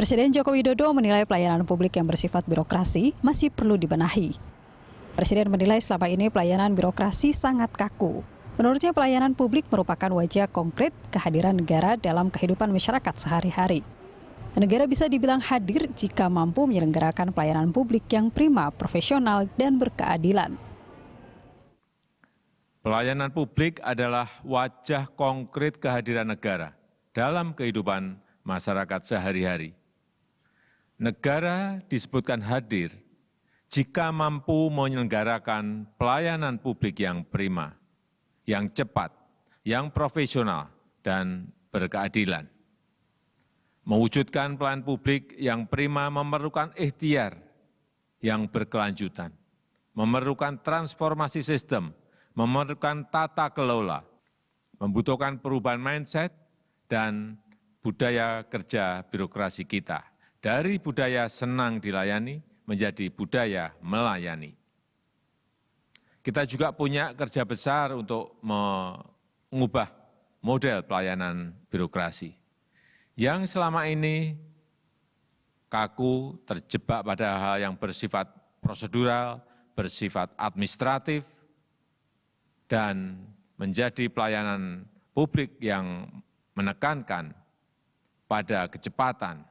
Presiden Joko Widodo menilai pelayanan publik yang bersifat birokrasi masih perlu dibenahi. Presiden menilai selama ini pelayanan birokrasi sangat kaku. Menurutnya pelayanan publik merupakan wajah konkret kehadiran negara dalam kehidupan masyarakat sehari-hari. Negara bisa dibilang hadir jika mampu menyelenggarakan pelayanan publik yang prima, profesional, dan berkeadilan. Pelayanan publik adalah wajah konkret kehadiran negara dalam kehidupan masyarakat sehari-hari. Negara disebutkan hadir jika mampu menyelenggarakan pelayanan publik yang prima, yang cepat, yang profesional, dan berkeadilan. Mewujudkan pelayanan publik yang prima memerlukan ikhtiar yang berkelanjutan, memerlukan transformasi sistem, memerlukan tata kelola, membutuhkan perubahan mindset dan budaya kerja birokrasi kita. Dari budaya senang dilayani menjadi budaya melayani. Kita juga punya kerja besar untuk mengubah model pelayanan birokrasi yang selama ini kaku, terjebak pada hal yang bersifat prosedural, bersifat administratif, dan menjadi pelayanan publik yang menekankan pada kecepatan,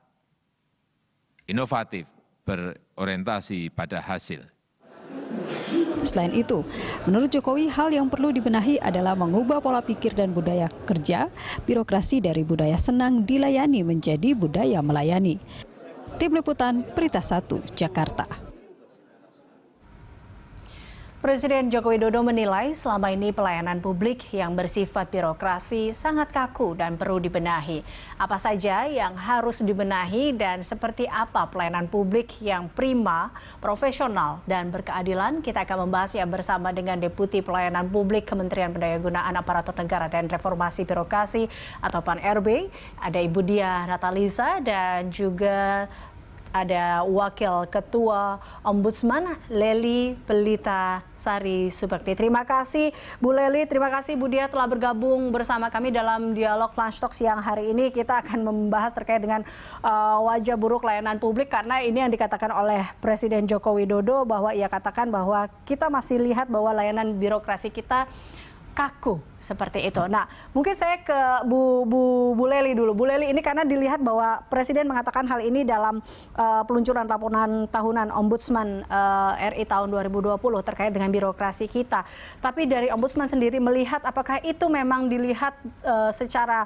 inovatif, berorientasi pada hasil. Selain itu, menurut Jokowi hal yang perlu dibenahi adalah mengubah pola pikir dan budaya kerja birokrasi dari budaya senang dilayani menjadi budaya melayani. Tim Liputan Berita 1, Jakarta. Presiden Joko Widodo menilai selama ini pelayanan publik yang bersifat birokrasi sangat kaku dan perlu dibenahi. Apa saja yang harus dibenahi dan seperti apa pelayanan publik yang prima, profesional, dan berkeadilan? Kita akan membahasnya bersama dengan Deputi Pelayanan Publik Kementerian Pendayagunaan Aparatur Negara dan Reformasi Birokrasi atau PAN-RB. Ada Ibu Diah Natalisa dan juga ada Wakil Ketua Ombudsman Lely Pelita Sari Subakti. Terima kasih Bu Lely, terima kasih Bu Diah telah bergabung bersama kami dalam dialog Lunch Talk siang hari ini. Kita akan membahas terkait dengan wajah buruk layanan publik karena ini yang dikatakan oleh Presiden Joko Widodo bahwa ia katakan bahwa kita masih lihat bahwa layanan birokrasi kita kaku seperti itu. Nah, mungkin saya ke Bu Lely dulu. Bu Lely, ini karena dilihat bahwa Presiden mengatakan hal ini dalam peluncuran laporan tahunan Ombudsman RI tahun 2020 terkait dengan birokrasi kita. Tapi dari Ombudsman sendiri melihat apakah itu memang dilihat secara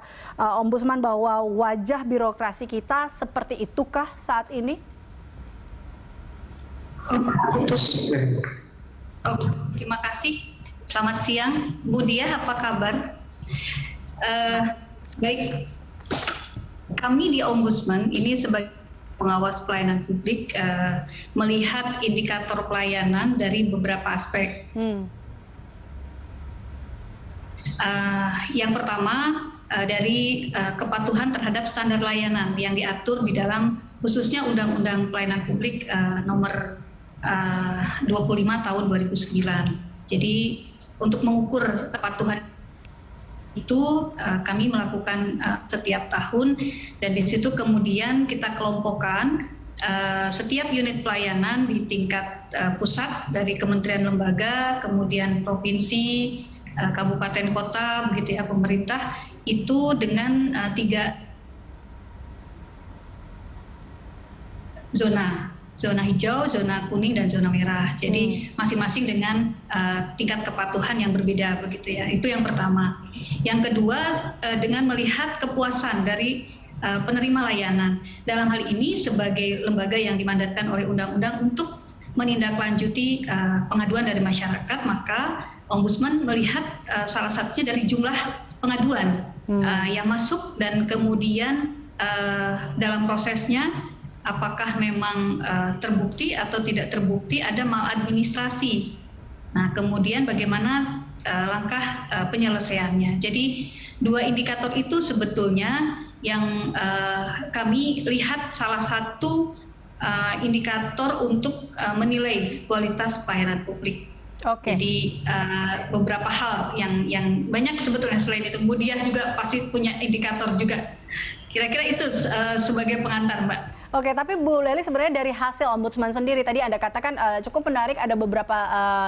Ombudsman bahwa wajah birokrasi kita seperti itukah saat ini? Terima kasih. Selamat siang, Bu Diah, apa kabar? Baik, kami di Ombudsman ini sebagai pengawas pelayanan publik melihat indikator pelayanan dari beberapa aspek. Yang pertama dari kepatuhan terhadap standar layanan yang diatur di dalam khususnya Undang-Undang Pelayanan Publik nomor 25 tahun 2009. Jadi untuk mengukur kepatuhan itu kami melakukan setiap tahun dan di situ kemudian kita kelompokkan setiap unit pelayanan di tingkat pusat dari kementerian lembaga, kemudian provinsi, kabupaten kota, begitu ya, pemerintah itu dengan 3 zona hijau, zona kuning, dan zona merah. Jadi masing-masing dengan tingkat kepatuhan yang berbeda begitu ya. Itu yang pertama. Yang kedua dengan melihat kepuasan dari penerima layanan. Dalam hal ini sebagai lembaga yang dimandatkan oleh undang-undang untuk menindaklanjuti pengaduan dari masyarakat, maka Ombudsman melihat salah satunya dari jumlah pengaduan yang masuk dan kemudian dalam prosesnya apakah memang terbukti atau tidak terbukti ada maladministrasi. Nah, kemudian bagaimana langkah penyelesaiannya. Jadi 2 indikator itu sebetulnya yang kami lihat salah satu indikator untuk menilai kualitas pelayanan publik. Jadi beberapa hal yang banyak sebetulnya selain itu. Bu Diah juga pasti punya indikator juga. Kira-kira itu sebagai pengantar, Mbak. Oke, tapi Bu Lely sebenarnya dari hasil Ombudsman sendiri tadi Anda katakan cukup menarik, ada beberapa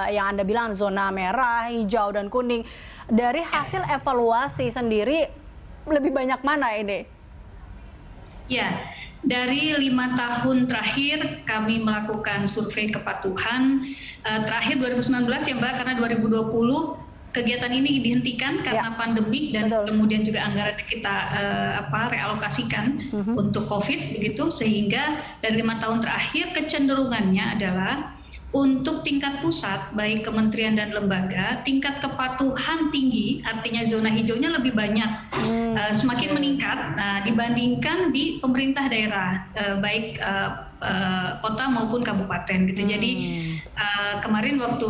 yang Anda bilang zona merah, hijau, dan kuning. Dari hasil evaluasi sendiri lebih banyak mana ini? Ya, dari 5 tahun terakhir kami melakukan survei kepatuhan. Terakhir 2019 ya Mbak, karena 2020 kegiatan ini dihentikan karena pandemi dan kemudian juga anggaran kita realokasikan untuk COVID begitu, sehingga dari 5 tahun terakhir kecenderungannya adalah untuk tingkat pusat baik kementerian dan lembaga tingkat kepatuhan tinggi, artinya zona hijaunya lebih banyak, semakin meningkat dibandingkan di pemerintah daerah baik kota maupun kabupaten gitu. Jadi kemarin waktu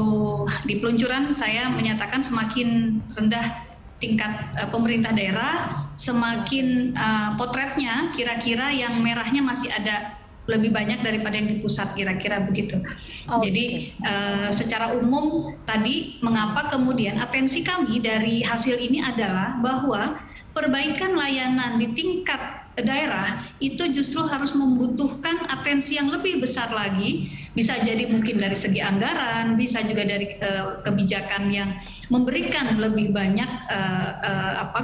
di peluncuran saya menyatakan semakin rendah tingkat pemerintah daerah, semakin potretnya kira-kira yang merahnya masih ada lebih banyak daripada yang di pusat, kira-kira begitu. Jadi secara umum tadi mengapa kemudian atensi kami dari hasil ini adalah bahwa perbaikan layanan di tingkat daerah itu justru harus membutuhkan atensi yang lebih besar lagi, bisa jadi mungkin dari segi anggaran, bisa juga dari kebijakan yang memberikan lebih banyak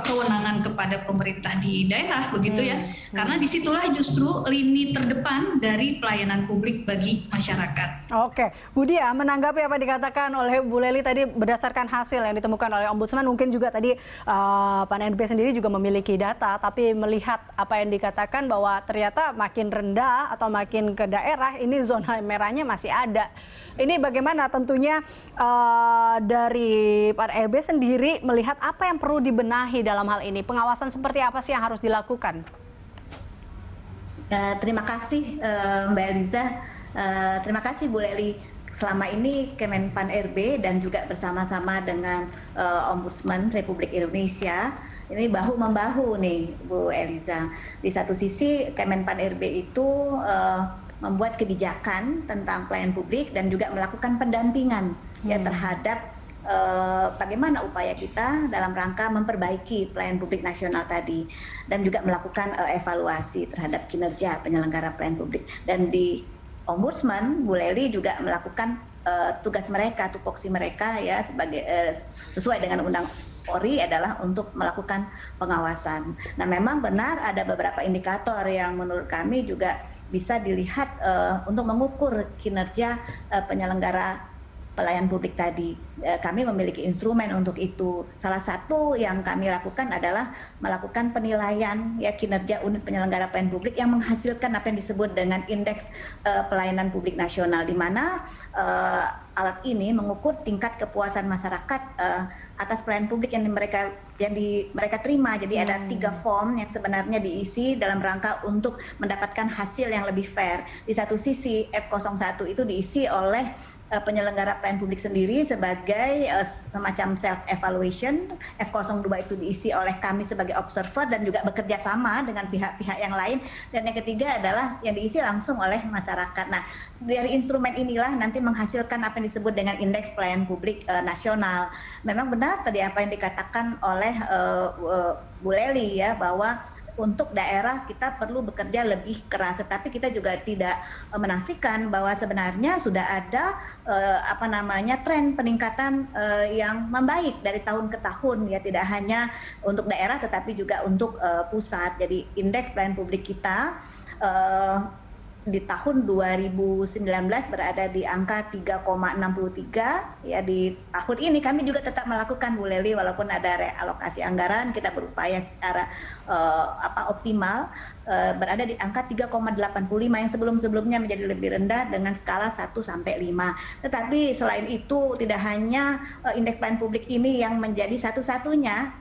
kewenangan kepada pemerintah di daerah begitu ya, karena disitulah justru lini terdepan dari pelayanan publik bagi masyarakat. Oke, Bu Dia, menanggapi apa dikatakan oleh Bu Lely tadi berdasarkan hasil yang ditemukan oleh Ombudsman, mungkin juga tadi PAN-NB sendiri juga memiliki data, tapi melihat apa yang dikatakan bahwa ternyata makin rendah atau makin ke daerah ini zona merahnya masih ada. Ini bagaimana tentunya dari PAN-NB sendiri melihat apa yang perlu dibenahi dalam hal ini? Pengawasan seperti apa sih yang harus dilakukan? Terima kasih Mbak Eliza, terima kasih Bu Lely. Selama ini Kemenpan RB dan juga bersama-sama dengan Ombudsman Republik Indonesia ini bahu-membahu nih Bu Eliza. Di satu sisi Kemenpan RB itu membuat kebijakan tentang pelayanan publik dan juga melakukan pendampingan ya terhadap bagaimana upaya kita dalam rangka memperbaiki pelayanan publik nasional tadi, dan juga melakukan evaluasi terhadap kinerja penyelenggara pelayanan publik. Dan di Ombudsman, Bu Lely juga melakukan tugas mereka, tupoksi mereka ya sebagai sesuai dengan Undang Polri adalah untuk melakukan pengawasan. Nah, memang benar ada beberapa indikator yang menurut kami juga bisa dilihat untuk mengukur kinerja penyelenggara pelayanan publik tadi. Kami memiliki instrumen untuk itu. Salah satu yang kami lakukan adalah melakukan penilaian ya kinerja unit penyelenggara pelayanan publik yang menghasilkan apa yang disebut dengan indeks pelayanan publik nasional, di mana alat ini mengukur tingkat kepuasan masyarakat atas pelayanan publik yang mereka terima. Jadi ada 3 form yang sebenarnya diisi dalam rangka untuk mendapatkan hasil yang lebih fair. Di satu sisi F01 itu diisi oleh penyelenggara pelayanan publik sendiri sebagai semacam self evaluation, F02 itu diisi oleh kami sebagai observer dan juga bekerja sama dengan pihak-pihak yang lain, dan yang ketiga adalah yang diisi langsung oleh masyarakat. Nah, dari instrumen inilah nanti menghasilkan apa yang disebut dengan indeks pelayanan publik nasional. Memang benar tadi apa yang dikatakan oleh Bu Lely ya, bahwa untuk daerah kita perlu bekerja lebih keras, tetapi kita juga tidak menafikan bahwa sebenarnya sudah ada tren peningkatan yang membaik dari tahun ke tahun ya, tidak hanya untuk daerah tetapi juga untuk pusat. Jadi indeks pelayanan publik kita di tahun 2019 berada di angka 3,63 ya. Di tahun ini kami juga tetap melakukan Bu Lely, walaupun ada realokasi anggaran, kita berupaya secara optimal berada di angka 3,85 yang sebelum-sebelumnya menjadi lebih rendah dengan skala 1 sampai 5. Tetapi selain itu tidak hanya indeks pelayanan publik ini yang menjadi satu-satunya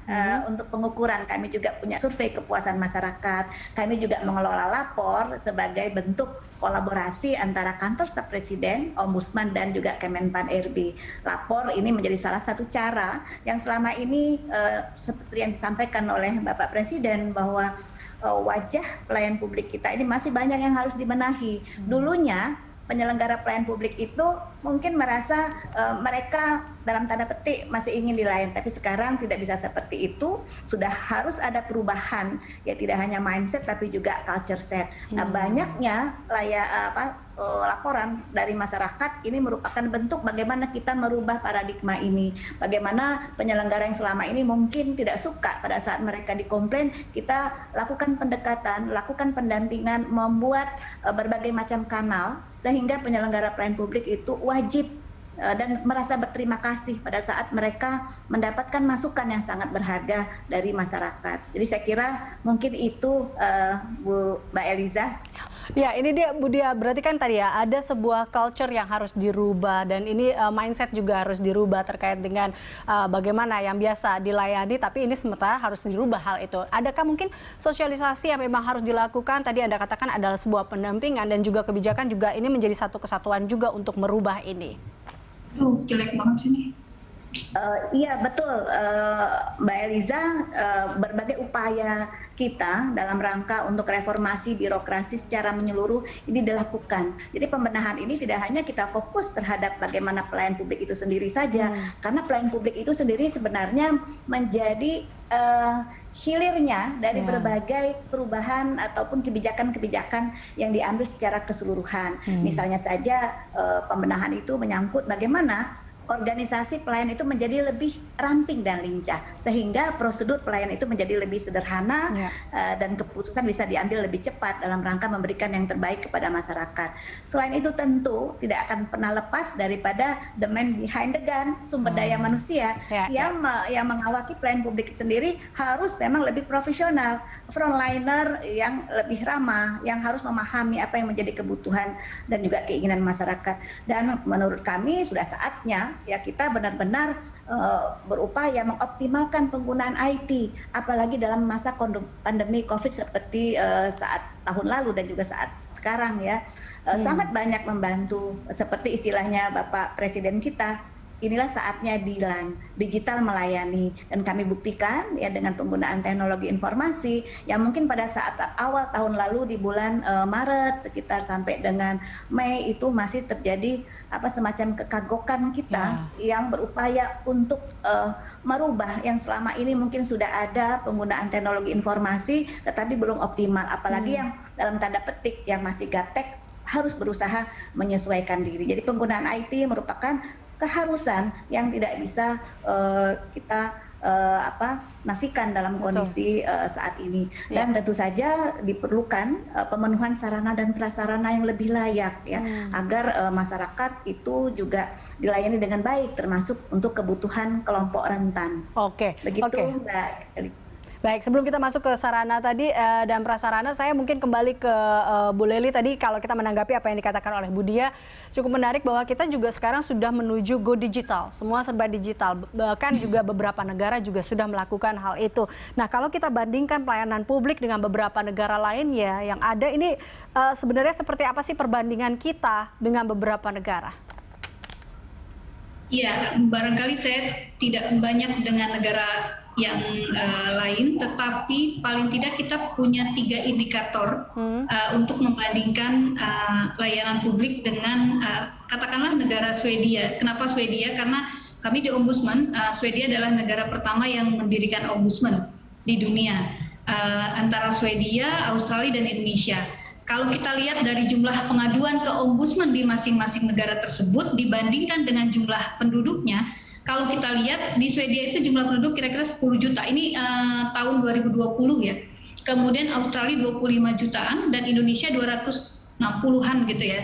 untuk pengukuran. Kami juga punya survei kepuasan masyarakat. Kami juga mengelola lapor sebagai bentuk kolaborasi antara kantor staf presiden, Ombudsman dan juga Kemenpan RB. Lapor ini menjadi salah satu cara yang selama ini seperti yang disampaikan oleh Bapak Presiden bahwa wajah pelayanan publik kita ini masih banyak yang harus dibenahi. Dulunya penyelenggara pelayanan publik itu mungkin merasa mereka dalam tanda petik masih ingin dilayani, tapi sekarang tidak bisa seperti itu. Sudah harus ada perubahan, ya tidak hanya mindset tapi juga culture set. Nah, banyaknya laporan dari masyarakat ini merupakan bentuk bagaimana kita merubah paradigma ini. Bagaimana penyelenggara yang selama ini mungkin tidak suka pada saat mereka dikomplain, kita lakukan pendekatan, lakukan pendampingan, membuat berbagai macam kanal sehingga penyelenggara pelayanan publik itu wajib dan merasa berterima kasih pada saat mereka mendapatkan masukan yang sangat berharga dari masyarakat. Jadi saya kira mungkin itu Mbak Eliza. Ya, ini dia Bu Dia, berarti kan tadi ya ada sebuah culture yang harus dirubah dan ini mindset juga harus dirubah terkait dengan bagaimana yang biasa dilayani, tapi ini sementara harus dirubah hal itu. Adakah mungkin sosialisasi yang memang harus dilakukan? Tadi Anda katakan adalah sebuah pendampingan dan juga kebijakan juga ini menjadi satu kesatuan juga untuk merubah ini. Jelek banget sini. Iya betul Mbak Eliza, berbagai upaya kita dalam rangka untuk reformasi birokrasi secara menyeluruh ini dilakukan. Jadi pembenahan ini tidak hanya kita fokus terhadap bagaimana pelayanan publik itu sendiri saja, karena pelayanan publik itu sendiri sebenarnya menjadi hilirnya dari berbagai perubahan ataupun kebijakan-kebijakan yang diambil secara keseluruhan. Misalnya saja pembenahan itu menyangkut bagaimana organisasi pelayan itu menjadi lebih ramping dan lincah, sehingga prosedur pelayan itu menjadi lebih sederhana dan keputusan bisa diambil lebih cepat dalam rangka memberikan yang terbaik kepada masyarakat. Selain itu tentu tidak akan pernah lepas daripada the man behind the gun, sumber daya manusia yang mengawaki pelayan publik sendiri harus memang lebih profesional, frontliner yang lebih ramah, yang harus memahami apa yang menjadi kebutuhan dan juga keinginan masyarakat. Dan menurut kami sudah saatnya ya kita benar-benar berupaya mengoptimalkan penggunaan IT, apalagi dalam masa pandemi COVID seperti saat tahun lalu dan juga saat sekarang ya. Sangat banyak membantu, seperti istilahnya Bapak Presiden kita, inilah saatnya digital melayani, dan kami buktikan ya dengan penggunaan teknologi informasi yang mungkin pada saat awal tahun lalu di bulan Maret sekitar sampai dengan Mei itu masih terjadi semacam kekagokan kita yang berupaya untuk merubah yang selama ini mungkin sudah ada penggunaan teknologi informasi tetapi belum optimal, apalagi yang dalam tanda petik yang masih gaptek harus berusaha menyesuaikan diri. Jadi penggunaan IT merupakan keharusan yang tidak bisa kita nafikan dalam kondisi saat ini, dan tentu saja diperlukan pemenuhan sarana dan prasarana yang lebih layak ya agar masyarakat itu juga dilayani dengan baik, termasuk untuk kebutuhan kelompok rentan. Begitu Mbak. Baik, sebelum kita masuk ke sarana tadi dan prasarana, saya mungkin kembali ke Bu Lely tadi. Kalau kita menanggapi apa yang dikatakan oleh Bu Dia, cukup menarik bahwa kita juga sekarang sudah menuju go digital, semua serba digital. Bahkan juga beberapa negara juga sudah melakukan hal itu. Nah, kalau kita bandingkan pelayanan publik dengan beberapa negara lain ya yang ada ini, sebenarnya seperti apa sih perbandingan kita dengan beberapa negara? Ya, barangkali saya tidak banyak dengan negara yang lain, tetapi paling tidak kita punya 3 indikator untuk membandingkan layanan publik dengan katakanlah negara Swedia. Kenapa Swedia? Karena kami di Ombudsman, Swedia adalah negara pertama yang mendirikan Ombudsman di dunia, antara Swedia, Australia, dan Indonesia. Kalau kita lihat dari jumlah pengaduan ke Ombudsman di masing-masing negara tersebut dibandingkan dengan jumlah penduduknya, kalau kita lihat di Swedia itu jumlah penduduk kira-kira 10 juta, ini tahun 2020 ya. Kemudian Australia 25 jutaan dan Indonesia 260-an gitu ya.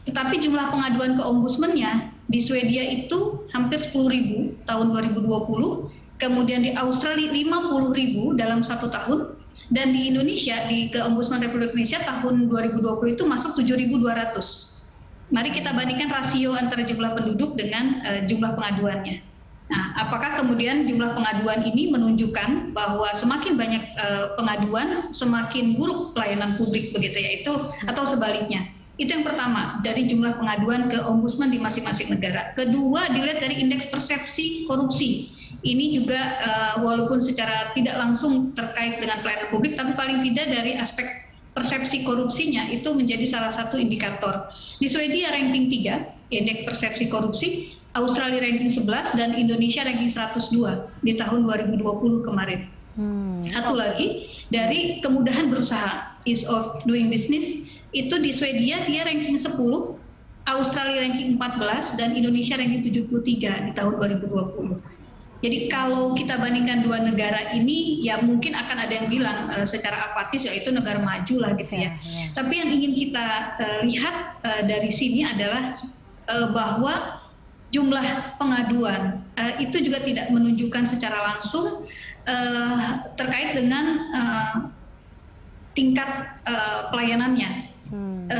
Tetapi jumlah pengaduan ke ombudsman-nya di Swedia itu hampir 10.000 tahun 2020, kemudian di Australia 50.000 dalam 1 tahun, dan di Indonesia ke Ombudsman Republik Indonesia tahun 2020 itu masuk 7.200. Mari kita bandingkan rasio antara jumlah penduduk dengan jumlah pengaduannya. Nah, apakah kemudian jumlah pengaduan ini menunjukkan bahwa semakin banyak pengaduan, semakin buruk pelayanan publik begitu ya, itu atau sebaliknya? Itu yang pertama, dari jumlah pengaduan ke ombudsman di masing-masing negara. Kedua, dilihat dari indeks persepsi korupsi. Ini juga walaupun secara tidak langsung terkait dengan pelayanan publik, tapi paling tidak dari aspek persepsi korupsinya itu menjadi salah satu indikator. Di Swedia ranking 3, indeks persepsi korupsi, Australia ranking 11 dan Indonesia ranking 102 di tahun 2020 kemarin. Satu lagi, dari kemudahan berusaha, ease of doing business, itu di Swedia dia ranking 10, Australia ranking 14, dan Indonesia ranking 73 di tahun 2020. Jadi kalau kita bandingkan dua negara ini, ya mungkin akan ada yang bilang secara apatis ya itu negara maju lah gitu ya. Tapi yang ingin kita lihat dari sini adalah bahwa jumlah pengaduan itu juga tidak menunjukkan secara langsung terkait dengan tingkat pelayanannya.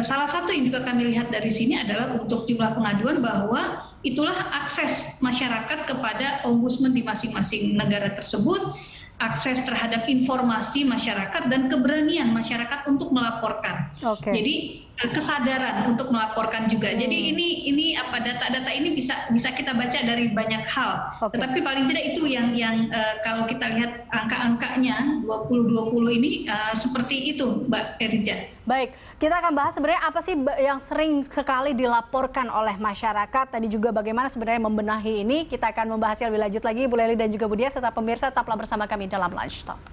Salah satu yang juga kami lihat dari sini adalah untuk jumlah pengaduan bahwa itulah akses masyarakat kepada ombudsman di masing-masing negara tersebut, akses terhadap informasi masyarakat dan keberanian masyarakat untuk melaporkan. Jadi kesadaran untuk melaporkan juga. Jadi ini apa data-data ini bisa kita baca dari banyak hal. Tetapi paling tidak itu yang kalau kita lihat angka-angkanya 2020 ini seperti itu, Mbak Erija. Baik, kita akan bahas sebenarnya apa sih yang sering sekali dilaporkan oleh masyarakat. Tadi juga bagaimana sebenarnya membenahi ini. Kita akan membahasnya lebih lanjut lagi, Bu Lely dan juga Bu Diah, serta pemirsa tetaplah bersama kami dalam Lunch Talk.